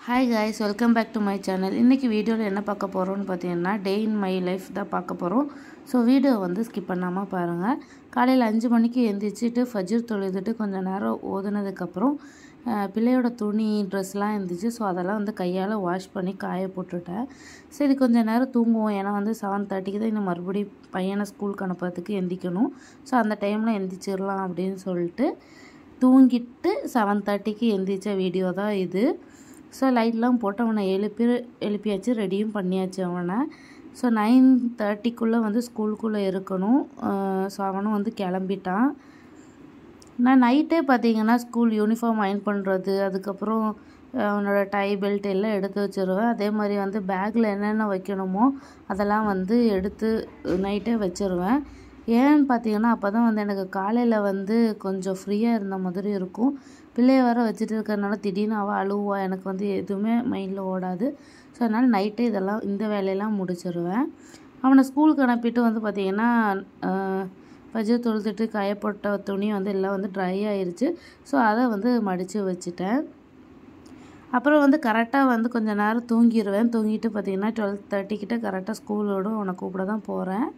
Hi guys, welcome back to my channel. இன்னைக்கு வீடியோல என்ன பார்க்க போறோம்னு பார்த்தீங்கன்னா டே இன் மை லைஃப் தான் பார்க்க போறோம். ஸோ வீடியோ வந்து ஸ்கிப் பண்ணாம பாருங்க. காலையில் 5 மணிக்கு எந்திரிச்சிட்டு ஃபஜ்ர் தொழுதுட்டு கொஞ்ச நேரம் ஓதுனதுக்கப்புறம் பிள்ளையோட துணி ட்ரெஸ்லாம் இருந்துச்சு. ஸோ அதெல்லாம் வந்து கையால் வாஷ் பண்ணி காய போட்டுட்டேன். சரி கொஞ்ச நேரம் தூங்குவோம், ஏன்னா வந்து 7:30க்கு தான் இன்னும் மறுபடியும் பையனை ஸ்கூலுக்கு அனுப்புறதுக்கு எந்திக்கணும். ஸோ அந்த டைமில் எந்திரிச்சிடலாம் அப்படின்னு சொல்லிட்டு தூங்கிட்டு 7:30க்கு எந்திரிச்ச வீடியோ தான் இது. ஸோ லைட்லாம் போட்டு அவனை எழுப்பியாச்சு, ரெடியும் பண்ணியாச்சு அவனை. ஸோ 9:30க்குள்ளே வந்து ஸ்கூலுக்குள்ளே இருக்கணும். ஸோ அவனும் வந்து கிளம்பிட்டான். நான் நைட்டே பார்த்தீங்கன்னா ஸ்கூல் யூனிஃபார்ம் அயர்ன் பண்ணுறது, அதுக்கப்புறம் அவனோட டை பெல்ட் எல்லாம் எடுத்து வச்சுருவேன். அதே மாதிரி வந்து பேக்கில் என்னென்ன வைக்கணுமோ அதெல்லாம் வந்து எடுத்து நைட்டே வச்சுருவேன். ஏன்னு பார்த்தீங்கன்னா அப்போ தான் வந்து எனக்கு காலையில் வந்து கொஞ்சம் ஃப்ரீயாக இருந்த மாதிரி இருக்கும். பிள்ளைய வர வச்சுட்டு இருக்கிறதுனால திடீர்னு அவள் அழுவா, எனக்கு வந்து எதுவுமே மைண்டில் ஓடாது. ஸோ அதனால் நைட்டே இந்த வேலையெல்லாம் முடிச்சிருவேன். அவனை ஸ்கூலுக்கு அனுப்பிட்டு வந்து பார்த்திங்கன்னா ஃபஜ்ர் தொழுதுட்டு காயப்போட்ட துணி வந்து எல்லாம் வந்து ட்ரை ஆயிடுச்சு. ஸோ அதை வந்து மடித்து வச்சுட்டேன். அப்புறம் வந்து கரெக்டாக வந்து கொஞ்சம் நேரம் தூங்கிடுவேன். தூங்கிட்டு பார்த்திங்கன்னா 12:30 கரெக்டாக ஸ்கூலோடு அவனை கூப்பிட தான் போகிறேன்.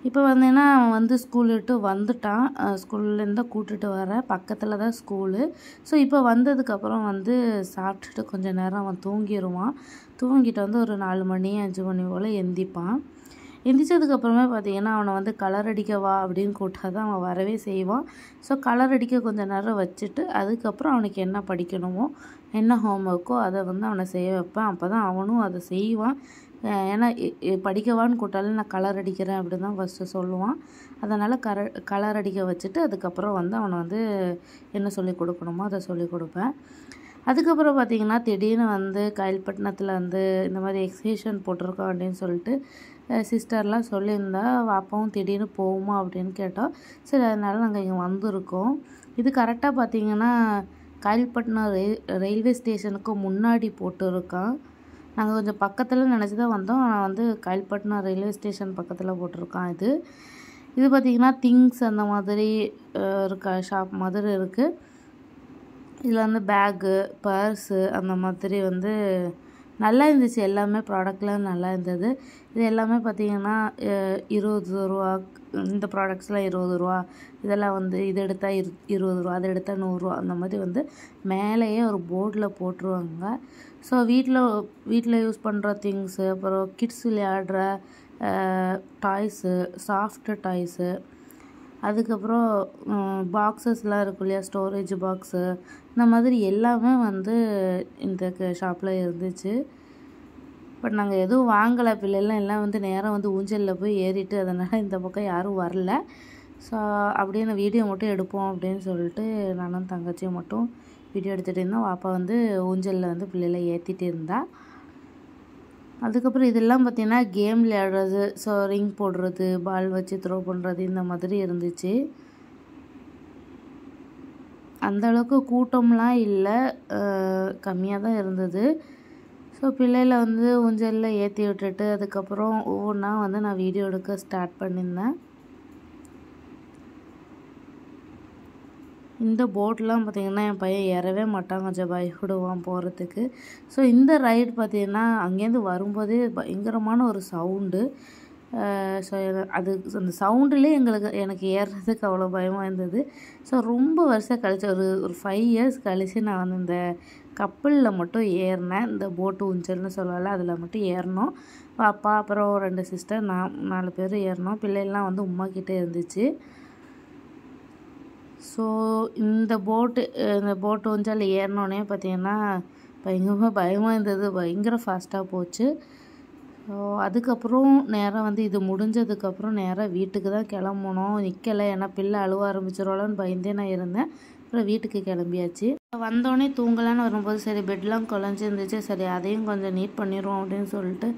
இப்போ வந்தீங்கன்னா அவன் வந்து ஸ்கூல் விட்டு வந்துட்டான். ஸ்கூல்லேருந்து தான் கூட்டிகிட்டு வரேன், பக்கத்தில் தான் ஸ்கூலு. ஸோ இப்போ வந்ததுக்கப்புறம் வந்து சாப்பிட்டுட்டு கொஞ்சம் நேரம் அவன் தூங்கிடுவான். தூங்கிட்டு வந்து ஒரு 4 மணி 5 மணி போல் எந்திப்பான். எந்திரிச்சதுக்கப்புறமே பார்த்திங்கன்னா அவனை வந்து கலர் அடிக்க வா அப்படின்னு கூப்பிட்டா தான் அவன் வரவே செய்வான். ஸோ கலர் அடிக்க கொஞ்சம் நேரம் வச்சுட்டு அதுக்கப்புறம் அவனுக்கு என்ன படிக்கணுமோ என்ன ஹோம்ஒர்க்கோ அதை வந்து அவனை செய்ய வைப்பேன். அப்போ தான் அவனும் அதை செய்வான். ஏன்னா படிக்கவான்னு கூட்டாலே நான் கலர் அடிக்கிறேன் அப்படின்னு தான் ஃபஸ்ட்டு சொல்லுவான். அதனால் கலர் அடிக்க வச்சுட்டு அதுக்கப்புறம் வந்து அவனை வந்து என்ன சொல்லிக் கொடுக்கணுமோ அதை சொல்லிக் கொடுப்பேன். அதுக்கப்புறம் பார்த்திங்கன்னா திடீர்னு வந்து காயல்பட்டினத்தில் வந்து இந்த மாதிரி எக்ஸிபிஷன் போட்டிருக்கோம் அப்படின்னு சொல்லிட்டு சிஸ்டர்லாம் சொல்லியிருந்தா, அப்பாவும் திடீர்னு போகுமா அப்படின்னு கேட்டோம். சரி அதனால் நாங்கள் இங்கே வந்திருக்கோம். இது கரெக்டாக பார்த்திங்கன்னா காயல்பட்டினம் ரயில்வே ஸ்டேஷனுக்கு முன்னாடி போட்டிருக்கான். நாங்கள் கொஞ்சம் பக்கத்தில் நினச்சி தான் வந்தோம், ஆனால் வந்து காயல்பட்டினம் ரயில்வே ஸ்டேஷன் பக்கத்தில் போட்டிருக்கான். இது பார்த்திங்கன்னா திங்ஸ் அந்த மாதிரி இருக்க ஷாப் மாதிரி இருக்குது. இதில் வந்து பேக்கு, பர்ஸு அந்த மாதிரி வந்து நல்லா இருந்துச்சு. எல்லாமே ப்ராடக்ட்லாம் நல்லா இருந்தது. இது எல்லாமே பார்த்திங்கன்னா 20 ரூபா, இந்த ப்ராடக்ட்ஸ்லாம் 20 ரூபா, இதெல்லாம் வந்து இது எடுத்தால் 20 ரூபா, அது எடுத்தால் 100 ரூபா, அந்த மாதிரி வந்து மேலேயே ஒரு போர்டில் போட்டுருவாங்க. ஸோ வீட்டில் யூஸ் பண்ணுற திங்ஸு, அப்புறம் கிட்ஸ் விளையாடுற டாய்ஸு, சாஃப்ட்டு டாய்ஸு, அதுக்கப்புறம் பாக்ஸஸ்லாம் இருக்கும் இல்லையா, ஸ்டோரேஜ் பாக்ஸு, இந்த மாதிரி எல்லாமே வந்து இந்த ஷாப்பில் இருந்துச்சு. பட் நாங்கள் எதுவும் வாங்கலை. பிள்ளைலாம் எல்லாம் வந்து நேராக வந்து ஊஞ்சலில் போய் ஏறிட்டு, அதனால் இந்த பக்கம் யாரும் வரல. ஸோ அப்படியே நான் வீடியோ மட்டும் எடுப்போம் அப்படின்னு சொல்லிட்டு நானும் தங்கச்சியும் மட்டும் வீடியோ எடுத்துகிட்டு இருந்தோம். பாப்பா வந்து ஊஞ்சலில் வந்து பிள்ளைகளை ஏற்றிட்டு இருந்தா. அதுக்கப்புறம் இதெல்லாம் பார்த்திங்கன்னா கேம் விளையாடுறது, ஸோ ரிங் போடுறது, பால் வச்சு த்ரோ பண்ணுறது, இந்த மாதிரி இருந்துச்சு. அந்தளவுக்கு கூட்டம்லாம் இல்லை, கம்மியாக தான் இருந்தது. ஸோ பிள்ளைகளை வந்து ஊஞ்சலில் ஏற்றி விட்டுட்டு அதுக்கப்புறம் ஒவ்வொன்றா வந்து நான் வீடியோ எடுக்க ஸ்டார்ட் பண்ணியிருந்தேன். இந்த போட்லாம் பார்த்திங்கன்னா என் பையன் ஏறவே மாட்டான், கொஞ்சம் பயப்படுவான் போகிறதுக்கு. ஸோ இந்த ரைடு பார்த்திங்கன்னா அங்கேருந்து வரும்போதே பயங்கரமான ஒரு சவுண்டு. ஸோ அந்த சவுண்டுலேயே எனக்கு ஏறுறதுக்கு அவ்வளோ பயமாக இருந்தது. ஸோ ரொம்ப வருஷம் கழிச்சு ஒரு 5 இயர்ஸ் கழித்து நான் வந்து இந்த கப்பலில் மட்டும் ஏறினேன். இந்த போட்டு ஊஞ்சல்னு சொல்லல, அதில் மட்டும் ஏறினோம். பாப்பா அப்புறம் 2 சிஸ்டர், நான் 4 பேர் ஏறினோம். பிள்ளைகள்லாம் வந்து உமா கிட்டே இருந்துச்சு. ஸோ இந்த போட்டு ஊஞ்சல் ஏறினோடனே பார்த்திங்கன்னா பயமாக இருந்தது, பயங்கர ஃபாஸ்ட்டாக போச்சு. ஸோ அதுக்கப்புறம் நேராக வந்து இது முடிஞ்சதுக்கப்புறம் நேராக வீட்டுக்கு தான் கிளம்பணும். நிற்கலை, ஏன்னா பிள்ளை அழுவ ஆரம்பிச்சிருவாளோன்னு பயந்தே நான் இருந்தேன். அப்புறம் வீட்டுக்கு கிளம்பியாச்சு. வந்தோடனே தூங்கலான்னு வரும்போது சரி பெட்லாம் குழஞ்சி இருந்துச்சு, சரி அதையும் கொஞ்சம் நீட் பண்ணிடுவோம் அப்படின்னு சொல்லிட்டு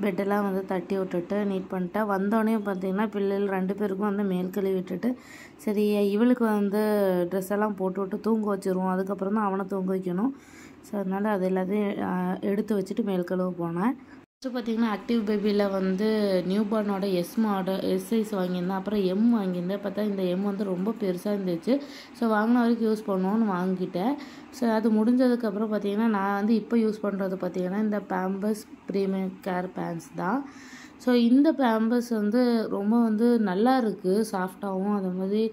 பெட்டெல்லாம் வந்து தட்டி விட்டுட்டு நீட் பண்ணிட்டேன். வந்தோடனே பார்த்திங்கன்னா பிள்ளைகள் 2 பேருக்கும் வந்து மேல் கழுவி விட்டுட்டு சரி இவளுக்கு வந்து ட்ரெஸ் எல்லாம் போட்டு விட்டு தூங்க வச்சுருவோம், அதுக்கப்புறம் தான் அவனை தூங்க வைக்கணும். ஸோ அதனால் அது எல்லாத்தையும் எடுத்து வச்சுட்டு மேல் கழுவ போனேன். ஃபஸ்ட்டு பார்த்திங்கன்னா ஆக்டிவ் பேபியில் வந்து நியூ பார்னோட எஸ் சைஸ் வாங்கியிருந்தேன். அப்புறம் எம் வாங்கியிருந்தேன். பார்த்தா இந்த எம் வந்து ரொம்ப பெருசாக இருந்துச்சு. ஸோ வாங்கின வரைக்கும் யூஸ் பண்ணுவோன்னு வாங்கிட்டேன். ஸோ அது முடிஞ்சதுக்கப்புறம் பார்த்திங்கன்னா நான் வந்து இப்போ யூஸ் பண்ணுறது பார்த்திங்கன்னா இந்த பேம்பர்ஸ் ப்ரீமியம் கேர் பேண்ட்ஸ் தான். ஸோ இந்த பேம்பர்ஸ் வந்து ரொம்ப வந்து நல்லா இருக்குது, சாஃப்டாகவும். அது மாதிரி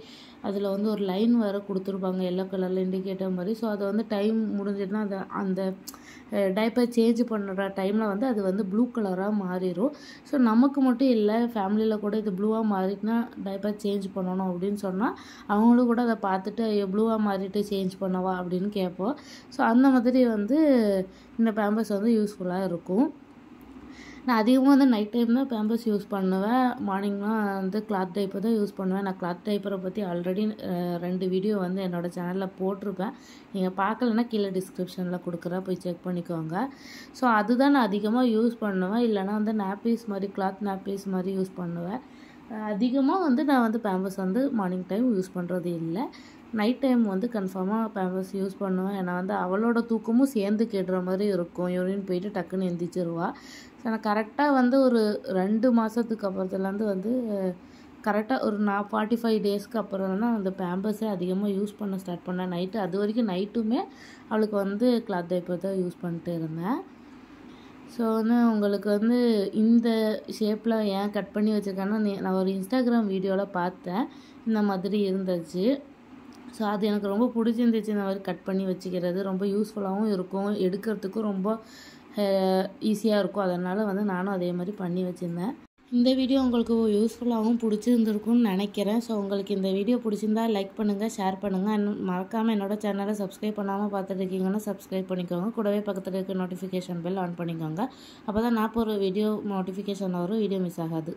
அதில் வந்து ஒரு லைன் வேறு கொடுத்துருப்பாங்க எல்லோ கலரில் இண்டிகேட்டர் மாதிரி. ஸோ அதை வந்து டைம் முடிஞ்சிட்டுனா அந்த டைப்பர் சேஞ்ச் பண்ணுற டைமில் வந்து அது வந்து ப்ளூ கலராக மாறிடும். ஸோ நமக்கு மட்டும் இல்லை, ஃபேமிலியில் கூட இது ப்ளூவாக மாறிட்டுனா டைப்பர் சேஞ்ச் பண்ணணும் அப்படின்னு சொன்னால் அவங்களும் கூட அதை பார்த்துட்டு ப்ளூவாக மாறிட்டு சேஞ்ச் பண்ணவா அப்படின்னு கேட்போம். ஸோ அந்த மாதிரி வந்து இந்த பேம்பர்ஸ் வந்து யூஸ்ஃபுல்லாக இருக்கும். நான் அதிகமாக வந்து நைட் டைம் தான் பேம்பர்ஸ் யூஸ் பண்ணுவேன். மார்னிங்லாம் வந்து கிளாத் டைப்பர் தான் யூஸ் பண்ணுவேன். நான் கிளாத் டைப்பரை பற்றி ஆல்ரெடி 2 வீடியோ வந்து என்னோடய சேனலில் போட்டிருப்பேன். நீங்கள் பார்க்கலன்னா கீழே டிஸ்கிரிப்ஷனில் கொடுக்குறேன், போய் செக் பண்ணிக்கோங்க. ஸோ அதுதான் நான் அதிகமாக யூஸ் பண்ணுவேன். இல்லைனா வந்து நாப்பீஸ் மாதிரி, கிளாத் நாப்பீஸ் மாதிரி யூஸ் பண்ணுவேன். அதிகமாக வந்து நான் வந்து பேம்பர்ஸ் வந்து மார்னிங் டைம் யூஸ் பண்ணுறது இல்லை. நைட் டைம் வந்து கன்ஃபார்மாக பேம்பர்ஸ் யூஸ் பண்ணுவேன். ஏன்னா வந்து அவளோட தூக்கமும் சேர்ந்து கெடுற மாதிரி இருக்கும். யூரின் போயிட்டு டக்குன்னு எந்திரிச்சிருவா. ஸோ நான் கரெக்டாக வந்து ஒரு 2 மாதத்துக்கு அப்புறத்துலேருந்து வந்து கரெக்டாக ஒரு 45 டேஸ்க்கு அப்புறம் தான் அந்த பேம்பர்ஸே அதிகமாக யூஸ் பண்ண ஸ்டார்ட் பண்ணேன் நைட்டு. அது வரைக்கும் நைட்டுமே அவளுக்கு வந்து கிளாத் டைப்பர் தான் யூஸ் பண்ணிட்டு இருந்தேன். ஸோ வந்து உங்களுக்கு வந்து இந்த ஷேப்பில் ஏன் கட் பண்ணி வச்சுருக்கேன்னா, நான் ஒரு இன்ஸ்டாகிராம் வீடியோவில் பார்த்தேன், இந்த மாதிரி இருந்துச்சு. ஸோ அது எனக்கு ரொம்ப பிடிச்சிருந்துச்சு. இந்த மாதிரி கட் பண்ணி வச்சுக்கிறது ரொம்ப யூஸ்ஃபுல்லாகவும் இருக்கும், எடுக்கிறதுக்கும் ரொம்ப ஈஸியாக இருக்கும். அதனால் வந்து நானும் அதே மாதிரி பண்ணி வச்சுருந்தேன். இந்த வீடியோ உங்களுக்கு யூஸ்ஃபுல்லாகவும் பிடிச்சிருந்துருக்கும்னு நினைக்கிறேன். ஸோ உங்களுக்கு இந்த வீடியோ பிடிச்சிருந்தா லைக் பண்ணுங்கள், ஷேர் பண்ணுங்கள். இன்னும் மறக்காமல் என்னோடய சேனலை சப்ஸ்கிரைப் பண்ணாமல் பார்த்துட்டு இருக்கீங்கன்னா சப்ஸ்கிரைப் பண்ணிக்கோங்க. கூடவே பக்கத்தில் இருக்க நோட்டிஃபிகேஷன் பெல் ஆன் பண்ணிக்கோங்க. அப்போ தான் நான் போகிற வீடியோ நோட்டிஃபிகேஷன் வரும், வீடியோ மிஸ் ஆகாது.